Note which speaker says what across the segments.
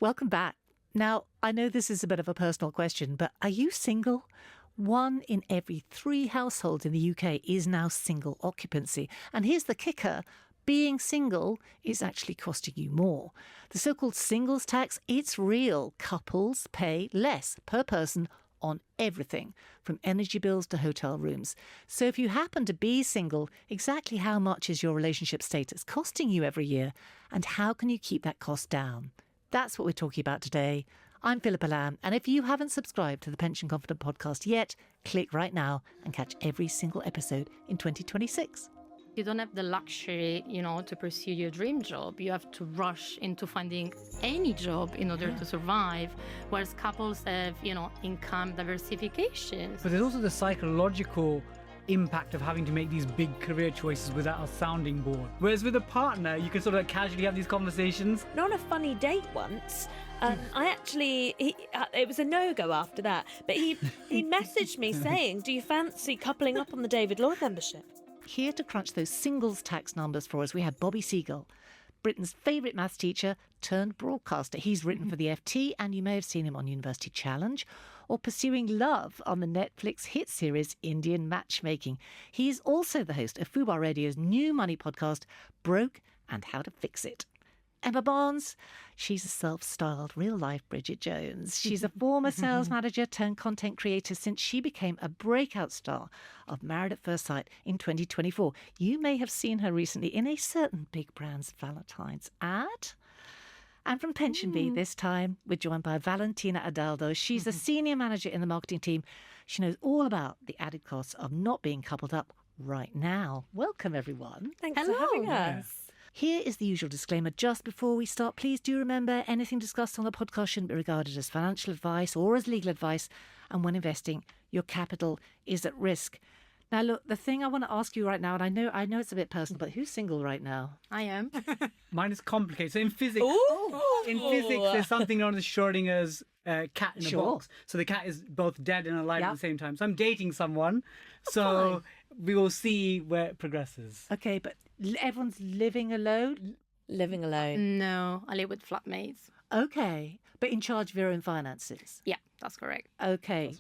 Speaker 1: Welcome back. Now, I know this is a bit of a personal question, but are you single? 1 in every 3 households in the UK is now single occupancy. And here's the kicker. Being single is actually costing you more. The so-called singles tax, it's real. Couples pay less per person on everything, from energy bills to hotel rooms. So if you happen to be single, exactly how much is your relationship status costing you every year? And how can you keep that cost down? That's what we're talking about today. I'm Philippa Lamb, and if you haven't subscribed to the Pension Confident podcast yet, click right now and catch every single episode in 2026.
Speaker 2: You don't have the luxury, to pursue your dream job. You have to rush into finding any job in order to survive, whereas couples have, income diversification.
Speaker 3: But there's also the psychological impact of having to make these big career choices without a sounding board. Whereas with a partner, you can sort of casually have these conversations.
Speaker 4: On a funny date once, it was a no-go after that, but he messaged me saying, do you fancy coupling up on the David Lloyd membership?
Speaker 1: Here to crunch those singles tax numbers for us, we have Bobby Seagull, Britain's favourite maths teacher turned broadcaster. He's written for the FT, and you may have seen him on University Challenge or pursuing love on the Netflix hit series Indian Matchmaking. He is also the host of Fubar Radio's new money podcast, Broke and How to Fix It. Emma Barnes, she's a self-styled real-life Bridget Jones. She's a former sales manager turned content creator since she became a breakout star of Married at First Sight in 2024. You may have seen her recently in a certain big brand's Valentine's ad. And from PensionBee this time, we're joined by Valentina Adaldo. She's a senior manager in the marketing team. She knows all about the added costs of not being coupled up right now. Welcome, everyone.
Speaker 4: Thanks for having us.
Speaker 1: Here is the usual disclaimer. Just before we start, please do remember anything discussed on the podcast shouldn't be regarded as financial advice or as legal advice. And when investing, your capital is at risk. Now, look, the thing I want to ask you right now, and I know it's a bit personal, but who's single right now?
Speaker 2: I am.
Speaker 3: Mine is complicated. So in physics, there's something known as Schrodinger's cat in a box. So the cat is both dead and alive at the same time. So I'm dating someone. So we will see where it progresses.
Speaker 1: Okay, but everyone's living alone?
Speaker 4: Living alone.
Speaker 2: No, I live with flatmates.
Speaker 1: Okay, but in charge of your own finances?
Speaker 2: Yeah, that's correct.
Speaker 1: Okay.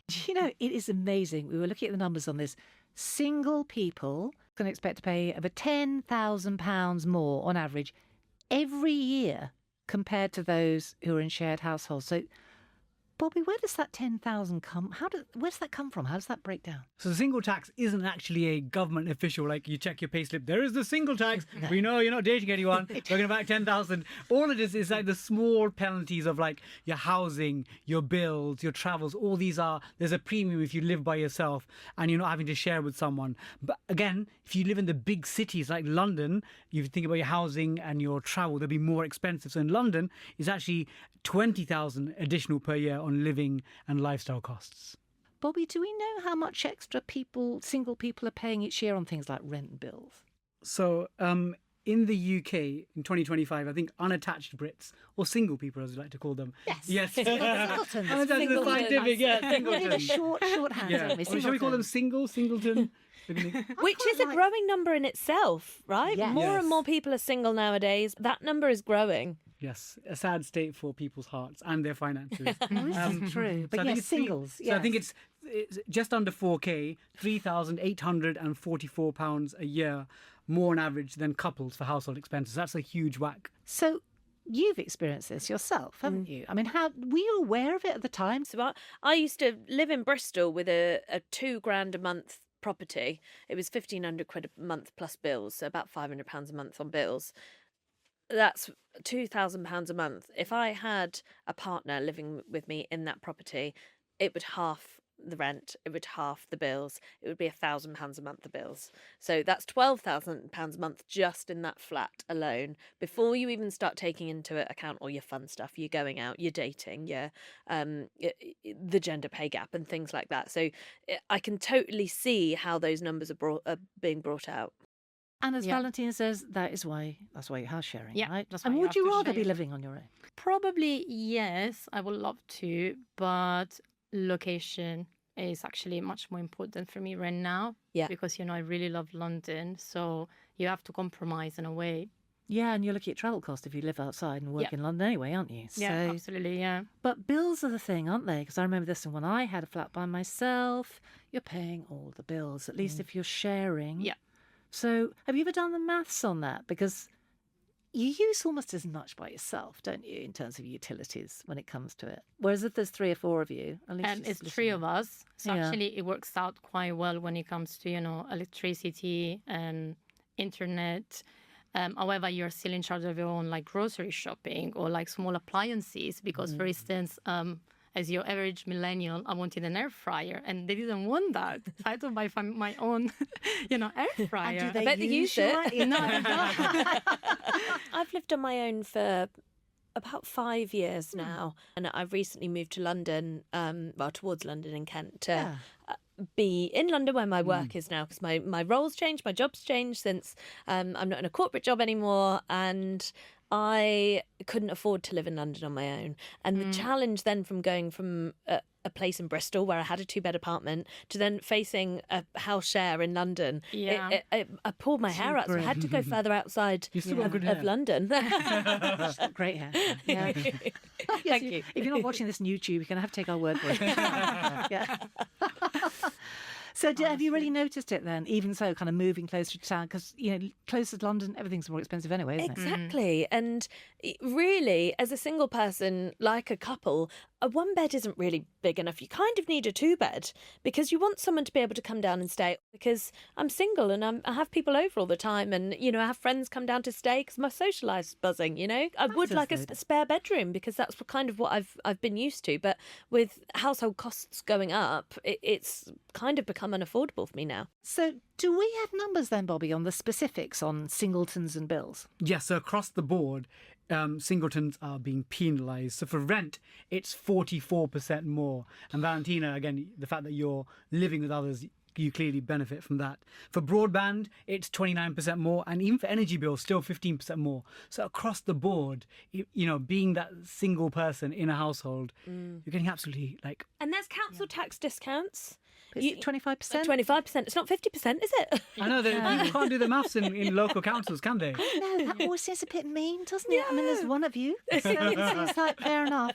Speaker 1: It is amazing. We were looking at the numbers on this. Single people can expect to pay over £10,000 more on average every year compared to those who are in shared households. So, Bobby, where does that 10,000 come? Where does that come from? How does that break down?
Speaker 3: So the single tax isn't actually a government official, like you check your payslip, there is the single tax. No. We know you're not dating anyone. We're going to back 10,000. All it is like the small penalties of like your housing, your bills, your travels. All these there's a premium if you live by yourself and you're not having to share with someone. But again, if you live in the big cities like London, you think about your housing and your travel, they'll be more expensive. So in London, it's actually 20,000 additional per year on living and lifestyle costs.
Speaker 1: Bobby, do we know how much extra single people are paying each year on things like rent and bills?
Speaker 3: So in the UK in 2025, I think unattached Brits, or single people as we like to call them.
Speaker 1: Yes.
Speaker 3: Singletons.
Speaker 1: Singletons.
Speaker 3: Singleton.
Speaker 1: Shorthand.
Speaker 3: Yeah. Or shall we call them singleton?
Speaker 4: Which is a growing number in itself, right?
Speaker 1: Yes.
Speaker 4: More and more people are single nowadays. That number is growing.
Speaker 3: Yes, a sad state for people's hearts and their finances.
Speaker 1: This is true. But yes, singles.
Speaker 3: So I think it's just under 4K, £3,844 a year more on average than couples for household expenses. That's a huge whack.
Speaker 1: So you've experienced this yourself, haven't you? I mean, were you aware of it at the time?
Speaker 4: So I used to live in Bristol with a £2,000 a month property. It was £1,500 a month plus bills, so about £500 a month on bills. That's £2,000 a month. If I had a partner living with me in that property, it would half the rent, it would half the bills, it would be £1,000 a month the bills. So that's £12,000 a month just in that flat alone, before you even start taking into account all your fun stuff, you're going out, you're dating, the gender pay gap and things like that. So I can totally see how those numbers are being brought out.
Speaker 1: And as Valentina says, that's why you're house sharing, right?
Speaker 2: That's
Speaker 1: and
Speaker 2: why
Speaker 1: would you rather be living on your own?
Speaker 2: Probably yes, I would love to, but location is actually much more important for me right now. Yeah. Because, I really love London, so you have to compromise in a way.
Speaker 1: Yeah, and you're looking at travel cost if you live outside and work
Speaker 2: Yeah.
Speaker 1: in London anyway, aren't you?
Speaker 2: Yeah,
Speaker 1: So,
Speaker 2: absolutely. Yeah.
Speaker 1: but bills are the thing, aren't they? Because I remember this one when I had a flat by myself. You're paying all the bills, at least if you're sharing.
Speaker 2: Yeah.
Speaker 1: So have you ever done the maths on that? Because you use almost as much by yourself, don't you, in terms of utilities when it comes to it? Whereas if there's 3 or 4 of you, at least
Speaker 2: And it's 3 of us. So
Speaker 1: Yeah.
Speaker 2: actually it works out quite well when it comes to, electricity and internet. However, you're still in charge of your own like grocery shopping or like small appliances because, for instance, as your average millennial, I wanted an air fryer and they didn't want that. So I had to buy my own, air fryer.
Speaker 1: And do they
Speaker 4: I bet they
Speaker 1: use
Speaker 4: use it.
Speaker 1: your-
Speaker 2: No, they don't.
Speaker 4: I've lived on my own for about 5 years now, and I've recently moved to London, towards London in Kent, to
Speaker 1: Yeah.
Speaker 4: be in London where my work is now, because my role's changed, my job's changed since I'm not in a corporate job anymore, and I couldn't afford to live in London on my own. And the challenge then from going from a place in Bristol where I had a 2-bed apartment to then facing a house share in London,
Speaker 2: Yeah.
Speaker 4: I pulled my hair out, so I had to go further outside
Speaker 3: You still got good
Speaker 4: of
Speaker 3: hair.
Speaker 4: London.
Speaker 1: She's got great hair. Yeah.
Speaker 4: Thank you.
Speaker 1: If you're not watching this on YouTube, you're going to have to take our word for it. Yeah. So have you really noticed it then, even so, kind of moving closer to town? Because, closer to London, everything's more expensive anyway, isn't it?
Speaker 4: Exactly. And really, as a single person, like a couple, a 1-bed isn't really big enough. You kind of need a 2-bed because you want someone to be able to come down and stay. Because I'm single and I have people over all the time, and I have friends come down to stay because my social life's buzzing. I would
Speaker 1: does
Speaker 4: like a
Speaker 1: good.
Speaker 4: spare bedroom because that's kind of what I've been used to. But with household costs going up, it's kind of become unaffordable for me now.
Speaker 1: So do we have numbers then, Bobby, on the specifics on singletons and bills?
Speaker 3: Yes, so across the board, singletons are being penalised. So for rent, it's 44% more. And Valentina, again, the fact that you're living with others, you clearly benefit from that. For broadband, it's 29% more. And even for energy bills, still 15% more. So across the board, being that single person in a household, you're getting absolutely
Speaker 4: And there's council tax discounts.
Speaker 1: Is it 25%?
Speaker 4: 25%. It's not 50%, is it?
Speaker 3: I know that people can't do the maths in local councils, can they?
Speaker 1: No, that always seems a bit mean, doesn't it? I mean, there's one of you, so it seems like fair enough.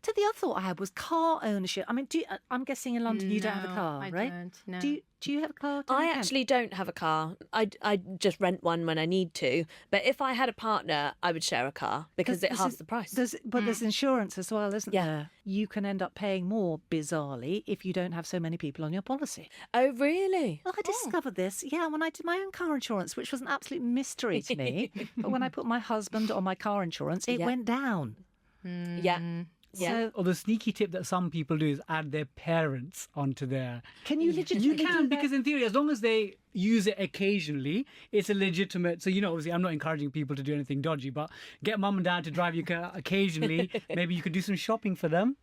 Speaker 1: So the other thought I had was car ownership. I mean, I'm guessing in London you don't have a
Speaker 2: No,
Speaker 1: car,
Speaker 2: I
Speaker 1: right?
Speaker 2: don't, no.
Speaker 1: Do you have a car?
Speaker 4: I actually don't have a car. I just rent one when I need to. But if I had a partner, I would share a car because it halves the price.
Speaker 1: There's insurance as well, isn't
Speaker 4: Yeah.
Speaker 1: there? You can end up paying more, bizarrely, if you don't have so many people on your policy.
Speaker 4: Oh, really?
Speaker 1: Well, I discovered this, when I did my own car insurance, which was an absolute mystery to me. But when I put my husband on my car insurance, it
Speaker 4: Yeah.
Speaker 1: went down.
Speaker 4: Yeah. Yeah.
Speaker 1: So
Speaker 3: Or the sneaky tip that some people do is add their parents onto their...
Speaker 1: can you legitimately
Speaker 3: You can,
Speaker 1: do that?
Speaker 3: because in theory, as long as they use it occasionally, it's a legitimate... So, obviously, I'm not encouraging people to do anything dodgy, but get mum and dad to drive your car occasionally. Maybe you could do some shopping for them.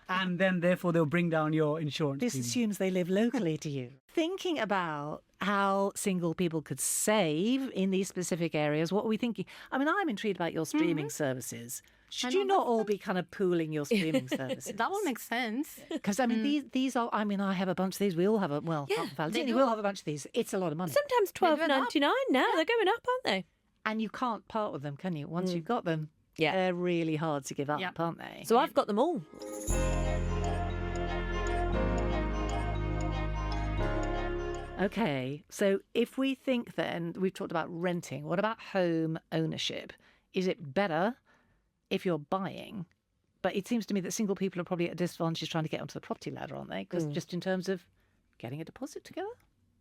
Speaker 3: And then, therefore, they'll bring down your insurance
Speaker 1: This
Speaker 3: premium.
Speaker 1: assumes they live locally to you. Thinking about how single people could save in these specific areas, what are we thinking? I mean, I'm intrigued about your streaming services. Should you not all be kind of pooling your streaming services?
Speaker 2: That would make sense.
Speaker 1: Because, I mean, these are, I mean, I have a bunch of these. We all have Valentina,
Speaker 2: do.
Speaker 1: we'll have a bunch of these. It's a lot of money.
Speaker 4: Sometimes $12.99 now. They're going up, aren't they?
Speaker 1: And you can't part with them, can you? Once you've got them,
Speaker 4: Yeah.
Speaker 1: they're really hard to give up,
Speaker 2: Yeah.
Speaker 1: aren't they?
Speaker 4: So I've got them all.
Speaker 1: Okay, so if we think then, we've talked about renting, what about home ownership? Is it better if you're buying? But it seems to me that single people are probably at a disadvantage trying to get onto the property ladder, aren't they? Because just in terms of getting a deposit together?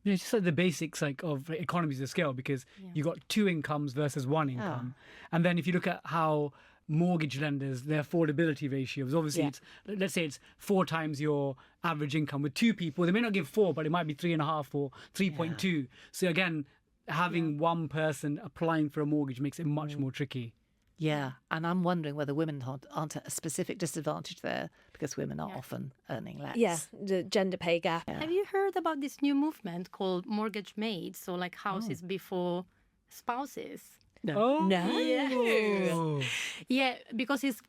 Speaker 3: Yeah, it's just like the basics of economies of scale, because you got 2 incomes versus 1 income. And then if you look at how mortgage lenders, their affordability ratios, obviously let's say it's 4 times your average income. With 2 people, they may not give 4, but it might be 3.5 or 3.2. So again, having one person applying for a mortgage makes it much more tricky.
Speaker 1: Yeah, and I'm wondering whether women aren't at a specific disadvantage there because women are often earning less.
Speaker 4: Yeah, the gender pay gap.
Speaker 2: Have you heard about this new movement called mortgage maids? So like houses before spouses.
Speaker 3: Oh,
Speaker 4: No.
Speaker 2: Yeah, because it's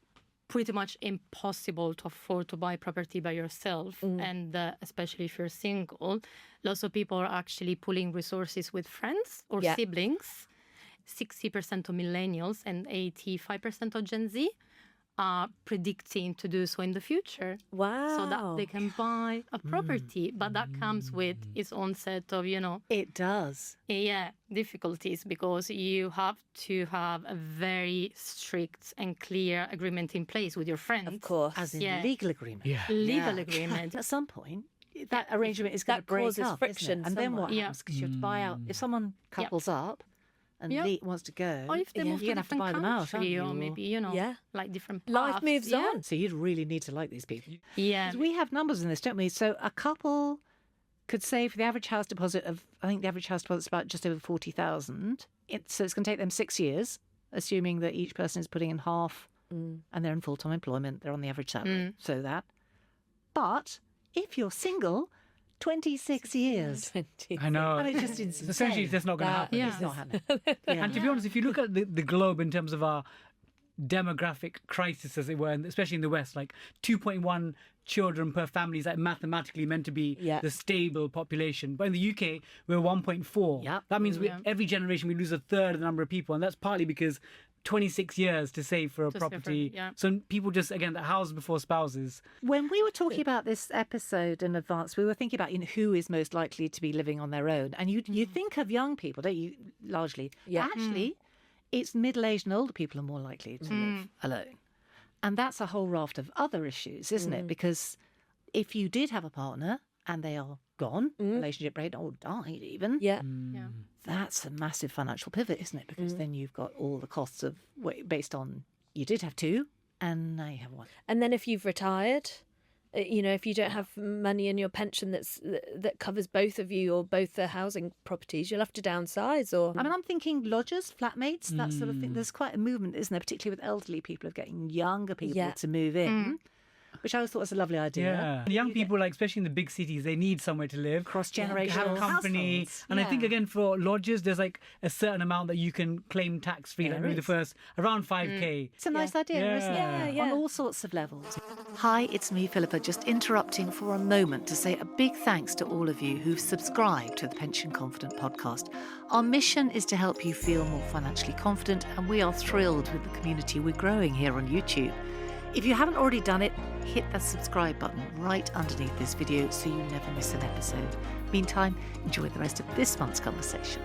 Speaker 2: pretty much impossible to afford to buy property by yourself. And especially if you're single, lots of people are actually pooling resources with friends or
Speaker 4: Yeah.
Speaker 2: siblings. 60% of millennials and 85% of Gen Z are predicting to do so in the future.
Speaker 4: Wow.
Speaker 2: So that they can buy a property. But that comes with its own set of,
Speaker 1: It does.
Speaker 2: difficulties, because you have to have a very strict and clear agreement in place with your friends.
Speaker 4: Of course.
Speaker 1: As in
Speaker 2: Yeah.
Speaker 1: legal agreement.
Speaker 3: Yeah.
Speaker 2: Legal agreement.
Speaker 1: At some point, that arrangement is going to
Speaker 4: That
Speaker 1: break
Speaker 4: causes
Speaker 1: up,
Speaker 4: friction
Speaker 1: isn't it? And then what
Speaker 4: somewhere.
Speaker 2: Yeah.
Speaker 1: happens? Because you have to buy out. If someone couples up and
Speaker 2: Yeah.
Speaker 1: wants to go,
Speaker 2: Or if they move
Speaker 1: you're
Speaker 2: to
Speaker 1: going to have to
Speaker 2: different
Speaker 1: buy them out, aren't
Speaker 2: country,
Speaker 1: you?
Speaker 2: or maybe,
Speaker 4: Yeah.
Speaker 2: like different
Speaker 4: Life
Speaker 2: paths.
Speaker 4: moves
Speaker 2: Yeah.
Speaker 4: on.
Speaker 1: So you'd really need to like these people.
Speaker 2: Yeah.
Speaker 1: 'Cause we have numbers in this, don't we? So a couple could save for the average house deposit of, I think the average house deposit is about just over 40,000. So it's going to take them 6 years, assuming that each person is putting in half and they're in full-time employment. They're on the average salary. So that. But if you're single, 26 years.
Speaker 4: 20.
Speaker 3: I know.
Speaker 1: And it's just insane.
Speaker 3: Essentially, it's just not going to
Speaker 4: That
Speaker 3: happen.
Speaker 2: Yeah.
Speaker 1: It's not happening. Yeah.
Speaker 3: And to be honest, if you look at the globe in terms of our demographic crisis, as it were, and especially in the West, like 2.1 children per family is like mathematically meant to be
Speaker 4: Yeah.
Speaker 3: the stable population. But in the UK, we're 1.4.
Speaker 1: Yep.
Speaker 3: That means every generation we lose a third of the number of people. And that's partly because 26 years to save for a
Speaker 2: To save for-
Speaker 3: property.
Speaker 2: yeah.
Speaker 3: So people just, again, the house before spouses.
Speaker 1: When we were talking about this episode in advance, we were thinking about who is most likely to be living on their own. And you think of young people, don't you, largely?
Speaker 4: Yeah.
Speaker 1: Actually, it's middle-aged and older people are more likely to live alone. And that's a whole raft of other issues, isn't it? Because if you did have a partner and they are gone, relationship break or died even,
Speaker 4: Yeah.
Speaker 2: Yeah.
Speaker 1: that's a massive financial pivot, isn't it? Because then you've got all the costs of based on you did have two and now you have one.
Speaker 4: And then if you've retired, if you don't have money in your pension that covers both of you or both the housing properties, you'll have to downsize. Or
Speaker 1: I mean, I'm thinking lodgers, flatmates, that sort of thing. There's quite a movement, isn't there, particularly with elderly people, of getting younger people
Speaker 4: Yeah.
Speaker 1: to move in, which I always thought was a lovely idea.
Speaker 3: Yeah. Young people, like especially in the big cities, they need somewhere to live.
Speaker 1: Cross-generational
Speaker 3: Have company.
Speaker 1: households.
Speaker 3: And I think,
Speaker 1: Yeah.
Speaker 3: again, for lodgers, there's like a certain amount that you can claim tax-free, like
Speaker 1: There
Speaker 3: maybe the
Speaker 1: is.
Speaker 3: first, around 5K.
Speaker 1: It's a nice idea, isn't it?
Speaker 3: Yeah.
Speaker 4: Yeah.
Speaker 1: On all sorts of levels. Hi, it's me, Philippa, just interrupting for a moment to say a big thanks to all of you who've subscribed to the Pension Confident podcast. Our mission is to help you feel more financially confident, and we are thrilled with the community we're growing here on YouTube. If you haven't already done it, hit that subscribe button right underneath this video so you never miss an episode. Meantime, enjoy the rest of this month's conversation.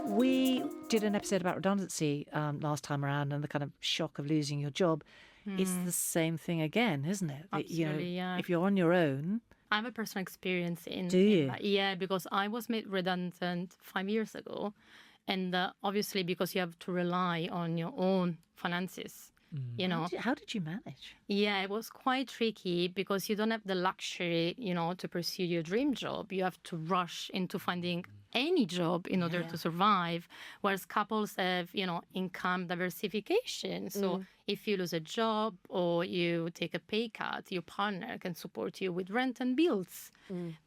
Speaker 1: We did an episode about redundancy last time around and the kind of shock of losing your job. It's the same thing again, isn't it? That,
Speaker 2: Absolutely, yeah.
Speaker 1: If you're on your own,
Speaker 2: I have a personal experience in.
Speaker 1: Do you?
Speaker 2: that. Yeah, because I was made redundant 5 years ago. And obviously, because you have to rely on your own finances,
Speaker 1: how did you manage?
Speaker 2: Yeah, it was quite tricky because you don't have the luxury, to pursue your dream job. You have to rush into finding any job in order to survive, whereas couples have, income diversification. So if you lose a job or you take a pay cut, your partner can support you with rent and bills.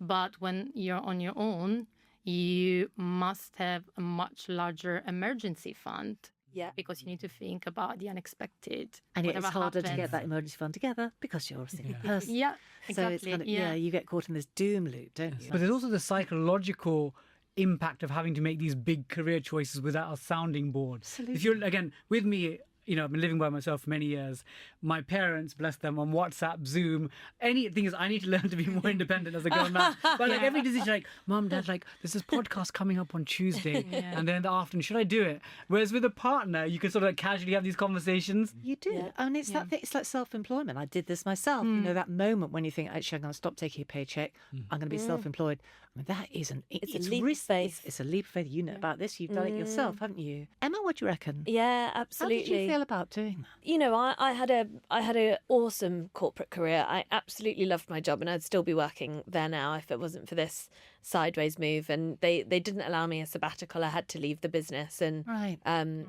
Speaker 2: But when you're on your own, you must have a much larger emergency fund.
Speaker 4: Yeah.
Speaker 2: Because you need to think about the unexpected.
Speaker 1: And it's
Speaker 2: whatever
Speaker 1: harder to
Speaker 2: happens.
Speaker 1: get that emergency fund together because you're a single person.
Speaker 2: Yeah,
Speaker 1: So
Speaker 2: exactly.
Speaker 1: it's kind of, you get caught in this doom loop, don't you?
Speaker 3: But there's also the psychological impact of having to make these big career choices without a sounding board. If you're, again, with me, I've been living by myself for many years. My parents, bless them, on WhatsApp, Zoom, anything is, I need to learn to be more independent as a grown man. But like every decision, like, Mum, Dad, like, there's this podcast coming up on Tuesday. And then in the afternoon, should I do it? Whereas with a partner, you can sort of like casually have these conversations.
Speaker 1: You do.
Speaker 4: Yeah.
Speaker 1: I mean, it's that thing, it's like self-employment. I did this myself. That moment when you think, actually, I'm going to stop taking a paycheck. I'm going to be self-employed. I mean, that isn't.
Speaker 4: It's a leap of faith.
Speaker 1: It's a leap of faith. You know about this. You've done it yourself, haven't you? Emma, what do you reckon?
Speaker 4: Yeah,
Speaker 1: How
Speaker 4: absolutely.
Speaker 1: did you feel about doing that?
Speaker 4: I had a awesome corporate career. I absolutely loved my job, and I'd still be working there now if it wasn't for this. sideways move, and they didn't allow me a sabbatical. I had to leave the business, and
Speaker 1: Right.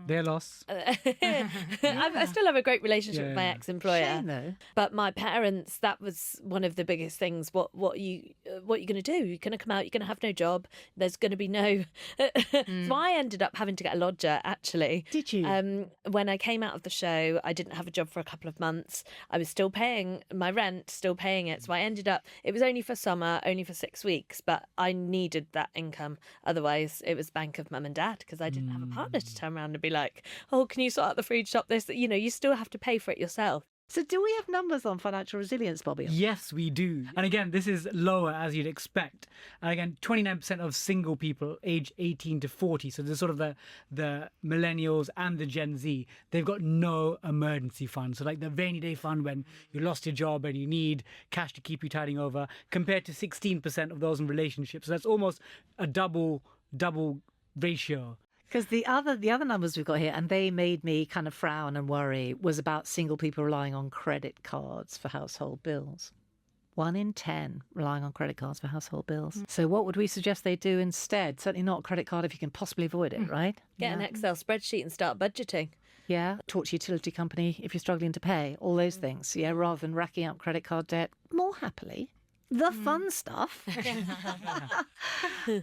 Speaker 3: Their loss.
Speaker 4: I still have a great relationship with my ex-employer.
Speaker 1: Shame, though.
Speaker 4: But my parents, that was one of the biggest things. What are you going to do? You're going to come out, you're going to have no job. There's going to be no... So I ended up having to get a lodger, actually.
Speaker 1: Did you?
Speaker 4: When I came out of the show, I didn't have a job for a couple of months. I was still paying my rent, still paying it. So I ended up... It was only for summer, only for 6 weeks, but I needed that income. Otherwise, it was bank of mum and dad, because I didn't have a partner to turn around and be like, oh, can you sort out the food shop? This, you still have to pay for it yourself.
Speaker 1: So do we have numbers on financial resilience, Bobby?
Speaker 3: Yes, we do. And again, this is lower as you'd expect. And again, 29% of single people aged 18 to 40, so there's sort of the millennials and the Gen Z, they've got no emergency fund. So like the rainy day fund when you lost your job and you need cash to keep you tiding over, compared to 16% of those in relationships. So that's almost a double ratio.
Speaker 1: Because the other numbers we've got here, and they made me kind of frown and worry, was about single people relying on credit cards for household bills. 1 in 10 relying on credit cards for household bills. So what would we suggest they do instead? Certainly not a credit card if you can possibly avoid it, right?
Speaker 4: Get an Excel spreadsheet and start budgeting.
Speaker 1: Yeah, talk to your utility company if you're struggling to pay, all those things. Yeah, rather than racking up credit card debt more happily. The fun stuff.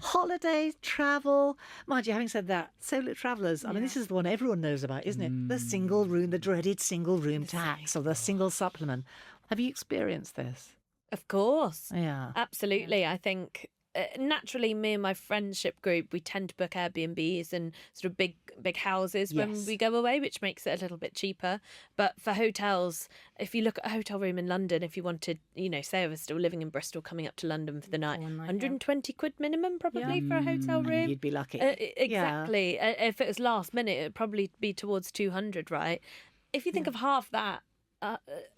Speaker 1: Holidays, travel. Mind you, having said that, solo travellers, I mean, this is the one everyone knows about, isn't it? The single room, the dreaded single room tax or the single supplement. Have you experienced this?
Speaker 4: Of course.
Speaker 1: Yeah.
Speaker 4: Absolutely. I think naturally, me and my friendship group, we tend to book Airbnbs and sort of big houses when we go away, which makes it a little bit cheaper. But for hotels, if you look at a hotel room in London, if you wanted, say I was still living in Bristol, coming up to London for the night, 120 quid minimum probably for a hotel room.
Speaker 1: You'd be lucky.
Speaker 4: Exactly. If it was last minute, it'd probably be towards 200, right? If you think of half that,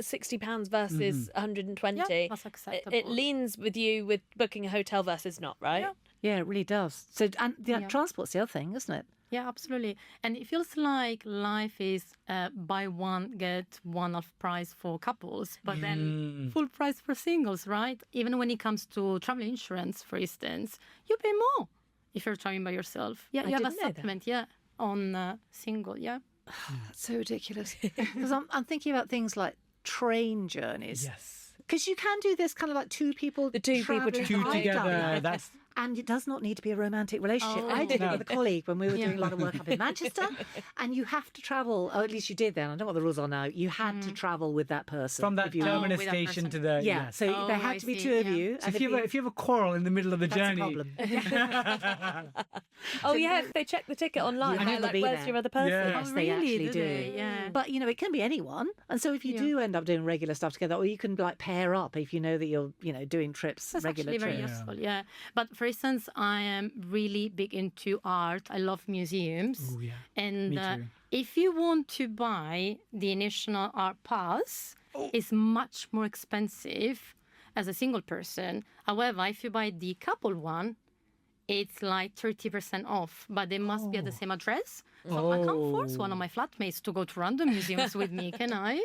Speaker 4: £60 versus 120.
Speaker 2: Yeah, that's acceptable.
Speaker 4: It leans with you with booking a hotel versus not, right?
Speaker 1: Yeah, it really does. So, and transport's the other thing, isn't it?
Speaker 2: Yeah, absolutely. And it feels like life is buy one, get one off price for couples, but then full price for singles, right? Even when it comes to travel insurance, for instance, you pay more if you're traveling by yourself. Yeah, you have a supplement, on single,
Speaker 1: That's so ridiculous. Because I'm thinking about things like train journeys.
Speaker 3: Yes.
Speaker 1: Because you can do this kind of like two people
Speaker 3: Two together. That's...
Speaker 1: And it does not need to be a romantic relationship. I did it with a colleague when we were doing a lot of work up in Manchester. And you have to travel, or at least you did then. I don't know what the rules are now. You had to travel with that person.
Speaker 3: From that terminus station to the...
Speaker 1: Yeah, so there had to be two of you.
Speaker 3: So if you have a quarrel in the middle of the journey...
Speaker 1: That's a problem.
Speaker 4: If they check the ticket online, they're like, where's your other person?
Speaker 1: Yes, they actually do.
Speaker 2: Yeah.
Speaker 1: But, it can be anyone. And so if you do end up doing regular stuff together, or you can like pair up if you know that you're, doing trips,
Speaker 2: That's
Speaker 1: regular
Speaker 2: actually
Speaker 1: trips.
Speaker 2: very useful, But for instance, I am really big into art. I love museums.
Speaker 3: Ooh, yeah.
Speaker 2: And
Speaker 3: Me too.
Speaker 2: if you want to buy the National Art Pass, it's much more expensive as a single person. However, if you buy the couple one, it's like 30% off, but they must be at the same address. So I can't force one of my flatmates to go to random museums with me, can I?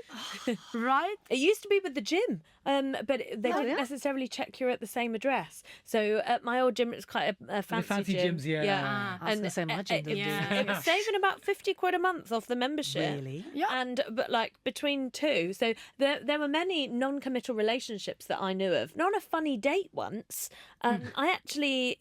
Speaker 2: Right?
Speaker 4: It used to be with the gym, but they didn't necessarily check you're at the same address. So at my old gym, it was quite a fancy gym.
Speaker 3: Gyms, yeah.
Speaker 1: I was going to say my gym didn't do that.
Speaker 4: It was saving about 50 quid a month off the membership.
Speaker 1: Really?
Speaker 4: Yeah. But like between two, so there were many non-committal relationships that I knew of. Not a funny date once. I actually,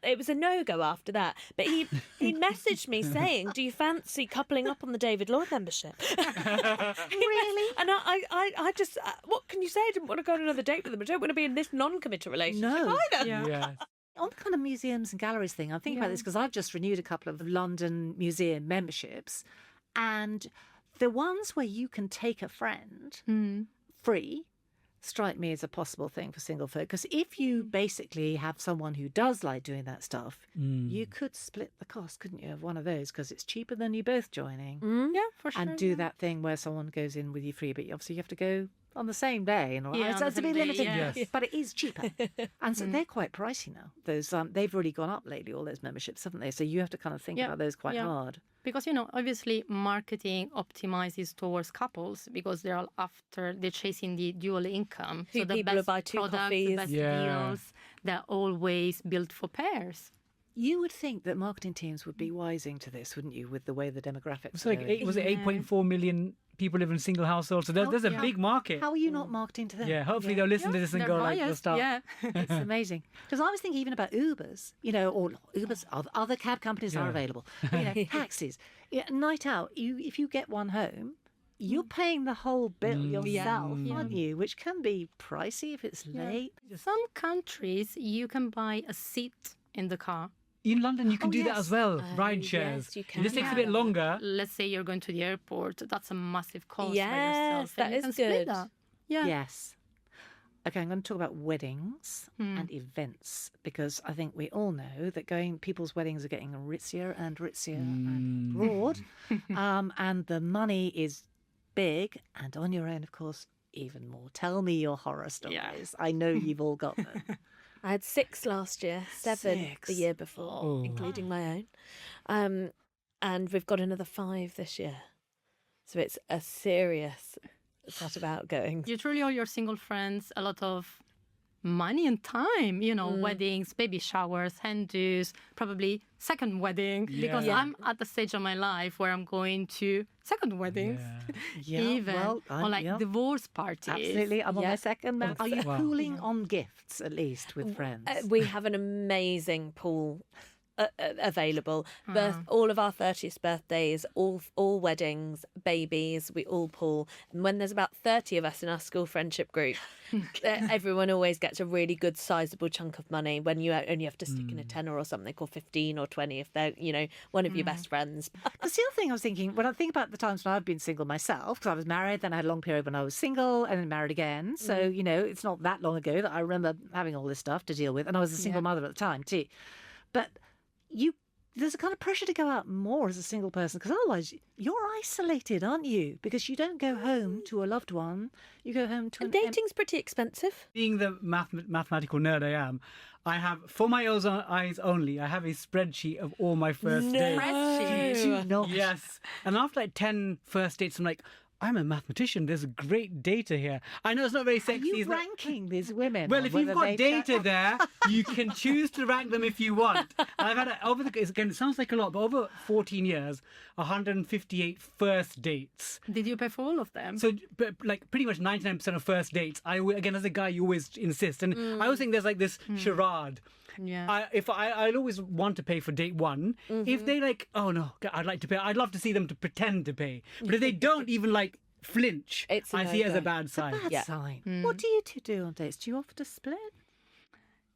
Speaker 4: it was a no-go after that. But he messaged me saying, do you fancy coupling up on the David Lloyd membership?
Speaker 1: Really?
Speaker 4: And I just, what can you say? I didn't want to go on another date with them. I don't want to be in this non-committal relationship either.
Speaker 3: Yeah.
Speaker 1: On the kind of museums and galleries thing, I'm thinking about this because I've just renewed a couple of London museum memberships, and the ones where you can take a friend free strike me as a possible thing for single folk. Because if you basically have someone who does like doing that stuff, you could split the cost, couldn't you, of one of those, because it's cheaper than you both joining.
Speaker 2: Yeah, for sure.
Speaker 1: And do that thing where someone goes in with you free, but obviously you have to go on the same day and all that.
Speaker 2: Yeah,
Speaker 1: So it's a bit limited,
Speaker 3: Yes.
Speaker 1: but it is cheaper. And so they're quite pricey now. Those they've really gone up lately, all those memberships, haven't they? So you have to kind of think about those quite hard.
Speaker 2: Because, obviously marketing optimizes towards couples because they're chasing the dual income.
Speaker 4: Two
Speaker 2: so the
Speaker 4: people
Speaker 2: best
Speaker 4: buy two
Speaker 2: products,
Speaker 4: coffees.
Speaker 2: the best deals, they're always built for pairs.
Speaker 1: You would think that marketing teams would be wising to this, wouldn't you, with the way the demographics
Speaker 3: It's
Speaker 1: are
Speaker 3: like
Speaker 1: going?
Speaker 3: was it 8.4 million people live in single households? So there's a big market.
Speaker 1: How are you not marketing to them?
Speaker 3: Yeah, hopefully they'll listen to this and
Speaker 2: They're
Speaker 3: go like, they'll
Speaker 2: biased,
Speaker 3: start.
Speaker 2: yeah.
Speaker 1: It's amazing. Because I was thinking even about Ubers, or not Ubers, other cab companies are available. But, taxis. Yeah, night out, if you get one home, you're paying the whole bill yourself, aren't you? Which can be pricey if it's late.
Speaker 2: Some countries, you can buy a seat in the car.
Speaker 3: In London, you can do that as well. Ride
Speaker 4: yes,
Speaker 3: shares.
Speaker 4: you
Speaker 3: It just takes a
Speaker 4: can.
Speaker 3: bit longer.
Speaker 2: Let's say you're going to the airport. That's a massive cost for
Speaker 4: Yes,
Speaker 2: yourself.
Speaker 4: that
Speaker 2: and you
Speaker 4: is
Speaker 2: can split
Speaker 4: good.
Speaker 2: that. Yeah.
Speaker 1: Yes. Okay, I'm going to talk about weddings and events because I think we all know that people's weddings are getting ritzier and ritzier and broad, and the money is big and on your own, of course, even more. Tell me your horror stories.
Speaker 2: Yeah.
Speaker 1: I know you've all got them.
Speaker 4: I had 6 last year, 7
Speaker 1: 6.
Speaker 4: the year before, including my own. And we've got another 5 this year. So it's a serious set of outgoings.
Speaker 2: You truly owe your single friends a lot of money and time, weddings, baby showers, hen-dos, probably second wedding. Because I'm at the stage of my life where I'm going to second weddings, even or divorce parties.
Speaker 1: Absolutely. I'm on my second. Are you
Speaker 3: Wow.
Speaker 1: pooling on gifts at least with friends?
Speaker 4: We have an amazing pool available. All of our 30th birthdays, all weddings, babies, we all pool. And when there's about 30 of us in our school friendship group, everyone always gets a really good sizable chunk of money when you only have to stick in a tenner or something, or 15 or 20 if they're, one of your best friends.
Speaker 1: Because the other thing I was thinking, when I think about the times when I've been single myself, because I was married, then I had a long period when I was single and then married again. So, it's not that long ago that I remember having all this stuff to deal with. And I was a single mother at the time too. But there's a kind of pressure to go out more as a single person because otherwise you're isolated, aren't you? Because you don't go home to a loved one. You go home to
Speaker 4: Dating's pretty expensive.
Speaker 3: Being the mathematical nerd I am, I have, for my own eyes only, I have a spreadsheet of all my first dates. Yes. And after like 10 first dates, I'm like, I'm a mathematician. There's great data here. I know it's not very
Speaker 1: Are
Speaker 3: sexy.
Speaker 1: you ranking these women?
Speaker 3: Well,
Speaker 1: on
Speaker 3: if you've
Speaker 1: whether
Speaker 3: got
Speaker 1: they
Speaker 3: data there, you can choose to rank them if you want. I've had, again, it sounds like a lot, but over 14 years, 158 first dates.
Speaker 2: Did you pay for all of them?
Speaker 3: So, but like pretty much 99% of first dates, again, as a guy, you always insist. And I always think there's like this charade.
Speaker 2: Yeah.
Speaker 3: I'll always want to pay for date one. If they like, oh no, I'd like to pay. I'd love to see them to pretend to pay. But if they don't even like flinch,
Speaker 4: It's a
Speaker 3: I see it as a
Speaker 4: no-go.
Speaker 3: bad sign.
Speaker 1: Bad sign. What do you two do on dates? Do you offer to split?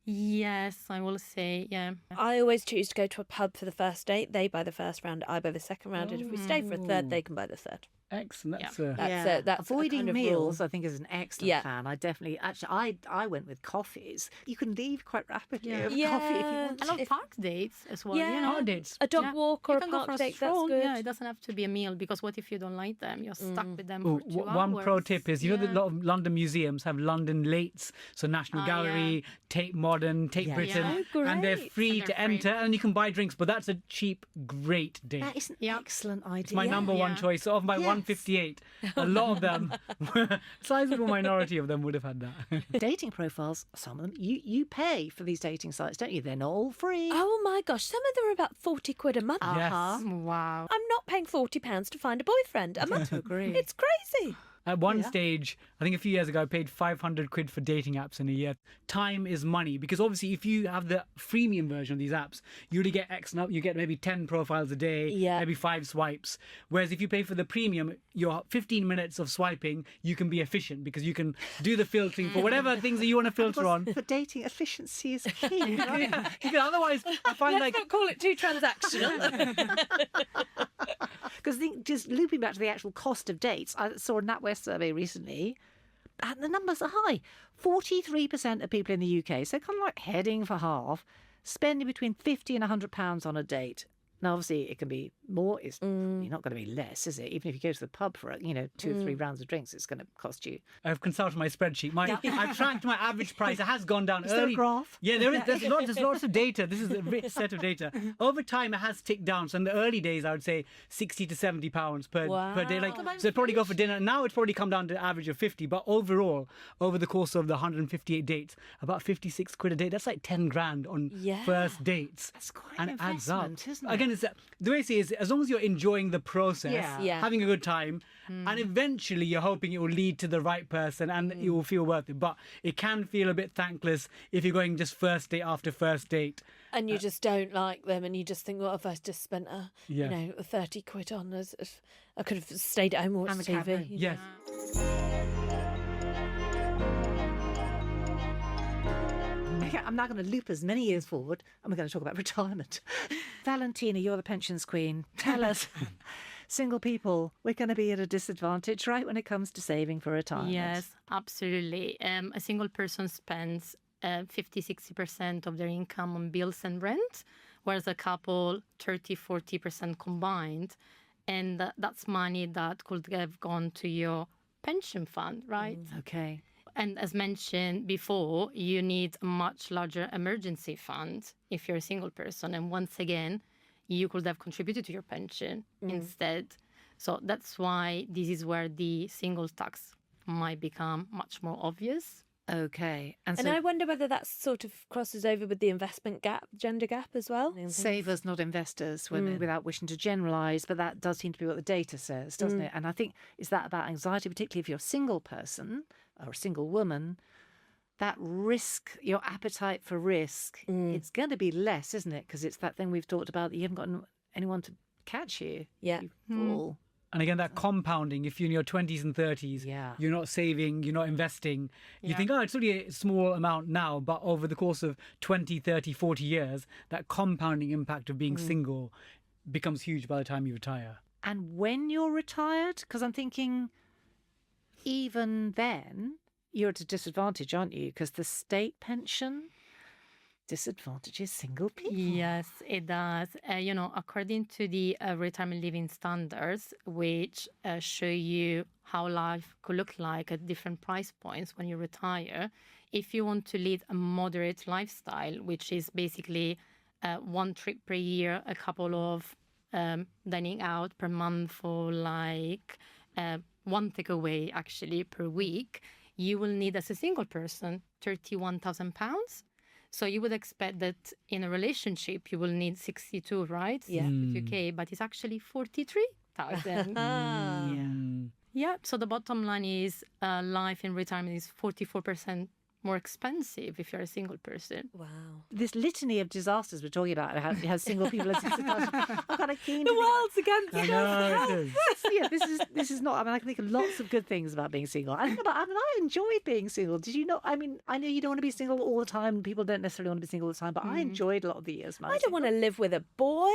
Speaker 2: Yes, I will say, yeah.
Speaker 4: I always choose to go to a pub for the first date. They buy the first round, I buy the second round. And if we stay for a third, they can buy the third.
Speaker 3: Excellent. That's
Speaker 4: That's a
Speaker 1: Avoiding
Speaker 4: kind of
Speaker 1: meals,
Speaker 4: rule.
Speaker 1: I think, is an excellent plan. I definitely, I went with coffees. You can leave quite rapidly over coffee if you want
Speaker 2: And on
Speaker 1: to.
Speaker 2: park dates as well,
Speaker 4: Yeah.
Speaker 3: Park dates.
Speaker 4: A dog
Speaker 2: Yeah.
Speaker 4: walk or
Speaker 2: You
Speaker 4: a
Speaker 2: can go
Speaker 4: park
Speaker 2: for a
Speaker 4: date,
Speaker 2: stroll.
Speaker 4: that's good.
Speaker 2: Yeah, it doesn't have to be a meal because what if you don't like them? You're stuck with them
Speaker 3: Oh,
Speaker 2: for 2 hours.
Speaker 3: one pro tip is, you know, that a lot of London museums have London Lates, so National Gallery, Tate Modern, Tate Britain,
Speaker 4: Oh,
Speaker 3: and they're
Speaker 4: great.
Speaker 3: free
Speaker 2: And
Speaker 3: to
Speaker 2: they're free.
Speaker 3: enter, and you can buy drinks, but that's a cheap, great date.
Speaker 1: That is an excellent idea.
Speaker 3: It's my number one
Speaker 2: Yeah.
Speaker 3: choice. So of my 158, a lot of them, a sizable minority of them would have had that.
Speaker 1: Dating profiles, some of them, you pay for these dating sites, don't you? They're not all free.
Speaker 4: Oh my gosh, some of them are about 40 quid a month.
Speaker 3: Yes.
Speaker 2: Wow.
Speaker 4: I'm not paying £40 to find a boyfriend a month.
Speaker 1: agree.
Speaker 4: It's crazy.
Speaker 3: At one stage, I think a few years ago, I paid 500 quid for dating apps in a year. Time is money, because obviously if you have the freemium version of these apps, you only get you get maybe 10 profiles a day, maybe 5 swipes. Whereas if you pay for the premium, your 15 minutes of swiping, you can be efficient because you can do the filtering for whatever things that you want to filter on.
Speaker 1: For dating, efficiency is key. Right?
Speaker 3: Because otherwise, I find
Speaker 4: Let's not call it too transactional.
Speaker 1: Because just looping back to the actual cost of dates, I saw a NatWest survey recently, and the numbers are high. 43% of people in the UK, so kind of like heading for half, spending between £50 and £100 on a date. Now, obviously, it can be more. It's you're not going to be less, is it? Even if you go to the pub for 2 or 3 rounds of drinks, it's going to cost you.
Speaker 3: I've consulted my spreadsheet. I've tracked my average price. It has gone down.
Speaker 1: Is there a graph?
Speaker 3: Yeah, there's lots of data. This is a rich set of data. Over time, it has ticked down. So in the early days, I would say £60 to £70 per day. So it'd probably go for dinner. Now it's probably come down to an average of 50. But overall, over the course of the 158 dates, about 56 quid a day. That's like 10 grand on first dates.
Speaker 1: That's quite
Speaker 3: and
Speaker 1: an
Speaker 3: it adds up.
Speaker 1: investment, isn't it?
Speaker 3: Again, the way I see it is, as long as you're enjoying the process, having a good time, and eventually you're hoping it will lead to the right person and you will feel worth it. But it can feel a bit thankless if you're going just first date after first date.
Speaker 4: And you just don't like them, and you just think, what if I just spent 30 quid on as I could have stayed at home and watched TV.
Speaker 3: Yes.
Speaker 1: I'm now going to loop us many years forward, and we're going to talk about retirement. Valentina, you're the pensions queen. Tell us, single people, we're going to be at a disadvantage, right, when it comes to saving for retirement?
Speaker 2: Yes, absolutely. A single person spends 50-60% of their income on bills and rent, whereas a couple 30-40% combined. And that's money that could have gone to your pension fund, right?
Speaker 1: Okay.
Speaker 2: And as mentioned before, you need a much larger emergency fund if you're a single person. And once again, you could have contributed to your pension instead. So that's why this is where the single tax might become much more obvious.
Speaker 1: Okay.
Speaker 4: And I wonder whether that sort of crosses over with the investment gap, gender gap as well.
Speaker 1: Savers, not investors, women, without wishing to generalise, but that does seem to be what the data says, doesn't it? And I think, is that about anxiety, particularly if you're a single person or a single woman, that risk, your appetite for risk, it's going to be less, isn't it? Because it's that thing we've talked about that you haven't got anyone to catch you.
Speaker 4: Yeah.
Speaker 1: You fall.
Speaker 3: And again, that compounding, if you're in your 20s and 30s, you're not saving, you're not investing, you think, it's only a small amount now, but over the course of 20, 30, 40 years, that compounding impact of being single becomes huge by the time you retire.
Speaker 1: And when you're retired, because I'm thinking even then, you're at a disadvantage, aren't you? Because the state pension disadvantages single people.
Speaker 2: Yes, it does. According to the retirement living standards, which show you how life could look like at different price points when you retire, if you want to lead a moderate lifestyle, which is basically one trip per year, a couple of dining out per month, or like one takeaway actually per week, you will need, as a single person, £31,000. So you would expect that in a relationship you will need 62, right?
Speaker 4: Yeah.
Speaker 2: Okay, but it's actually 43,000. Yeah. So the bottom line is life in retirement is 44% more expensive if you're a single person.
Speaker 4: Wow.
Speaker 1: This litany of disasters we're talking about, how single people are disadvantaged. I'm kind of keen.
Speaker 4: The world's against
Speaker 3: I know it is.
Speaker 1: This is not. I mean, I can think of lots of good things about being single. I enjoyed being single. Did you not? I mean, I know you don't want to be single all the time. People don't necessarily want to be single all the time, but I enjoyed a lot of the years.
Speaker 4: I don't want to live with a boy.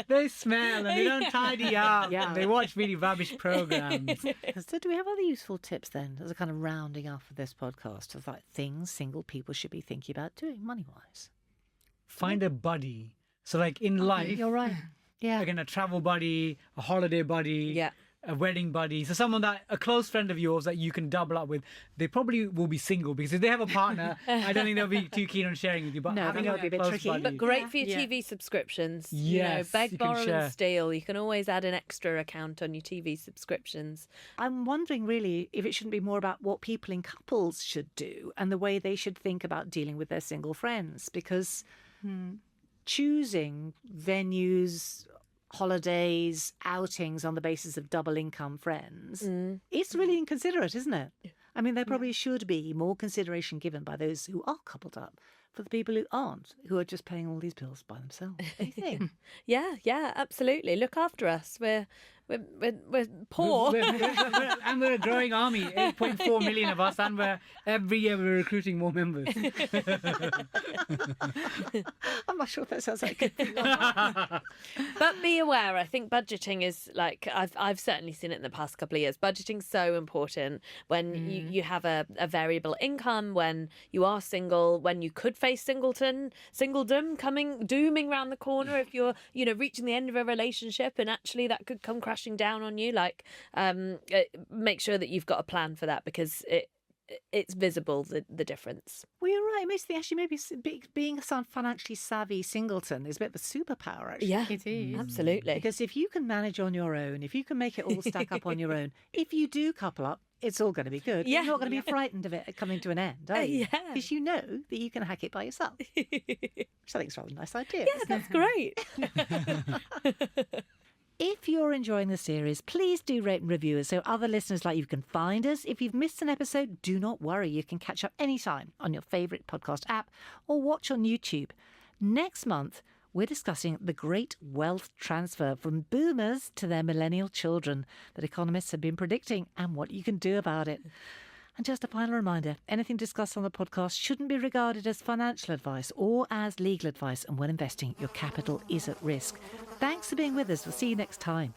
Speaker 3: They smell and they don't tidy up.
Speaker 1: Yeah.
Speaker 3: And they watch really rubbish programs.
Speaker 1: So, do we have other useful tips then, as a kind of rounding up of this podcast of like things single people should be thinking about doing money-wise?
Speaker 3: Find a buddy. So, like in life,
Speaker 1: You're right. Yeah.
Speaker 3: again, a travel buddy, a holiday buddy, a wedding buddy. So someone a close friend of yours that you can double up with. They probably will be single, because if they have a partner, I don't think they'll be too keen on sharing with you. But
Speaker 1: No,
Speaker 3: having
Speaker 1: that might be a bit
Speaker 3: close
Speaker 1: tricky.
Speaker 3: buddy-
Speaker 4: But great for your TV subscriptions.
Speaker 3: Yes,
Speaker 4: beg,
Speaker 3: you can
Speaker 4: borrow
Speaker 3: share.
Speaker 4: and steal. You can always add an extra account on your TV subscriptions.
Speaker 1: I'm wondering really if it shouldn't be more about what people in couples should do and the way they should think about dealing with their single friends, because choosing venues, holidays, outings on the basis of double income friends, it's really inconsiderate, isn't it? I mean, there probably should be more consideration given by those who are coupled up for the people who aren't, who are just paying all these bills by themselves. What do you think?
Speaker 4: Yeah, absolutely. Look after us. We're We're poor.
Speaker 3: And we're a growing army, 8.4 million of us, and every year we're recruiting more members.
Speaker 1: I'm not sure if that sounds like a good.
Speaker 4: But be aware, I think budgeting is like, I've certainly seen it in the past couple of years. Budgeting's so important when you have a variable income, when you are single, when you could face singledom dooming around the corner if you're, reaching the end of a relationship, and actually that could come crashing down on you. Like, make sure that you've got a plan for that, because it's visible, the difference.
Speaker 1: Well, you're right. Most thing, actually, maybe being a financially savvy singleton is a bit of a superpower, actually.
Speaker 4: Yeah,
Speaker 2: It is.
Speaker 4: absolutely.
Speaker 1: Because if you can manage on your own, if you can make it all stack up on your own, if you do couple up, it's all going to be good.
Speaker 4: Yeah.
Speaker 1: You're not going to be frightened of it coming to an end, are you?
Speaker 4: Yeah.
Speaker 1: Because you know that you can hack it by yourself. Which I think is a rather nice idea.
Speaker 4: Yeah, that's great.
Speaker 1: If you're enjoying the series, please do rate and review us so other listeners like you can find us. If you've missed an episode, do not worry. You can catch up anytime on your favourite podcast app or watch on YouTube. Next month, we're discussing the great wealth transfer from boomers to their millennial children that economists have been predicting and what you can do about it. And just a final reminder, anything discussed on the podcast shouldn't be regarded as financial advice or as legal advice, and when investing, your capital is at risk. Thanks for being with us. We'll see you next time.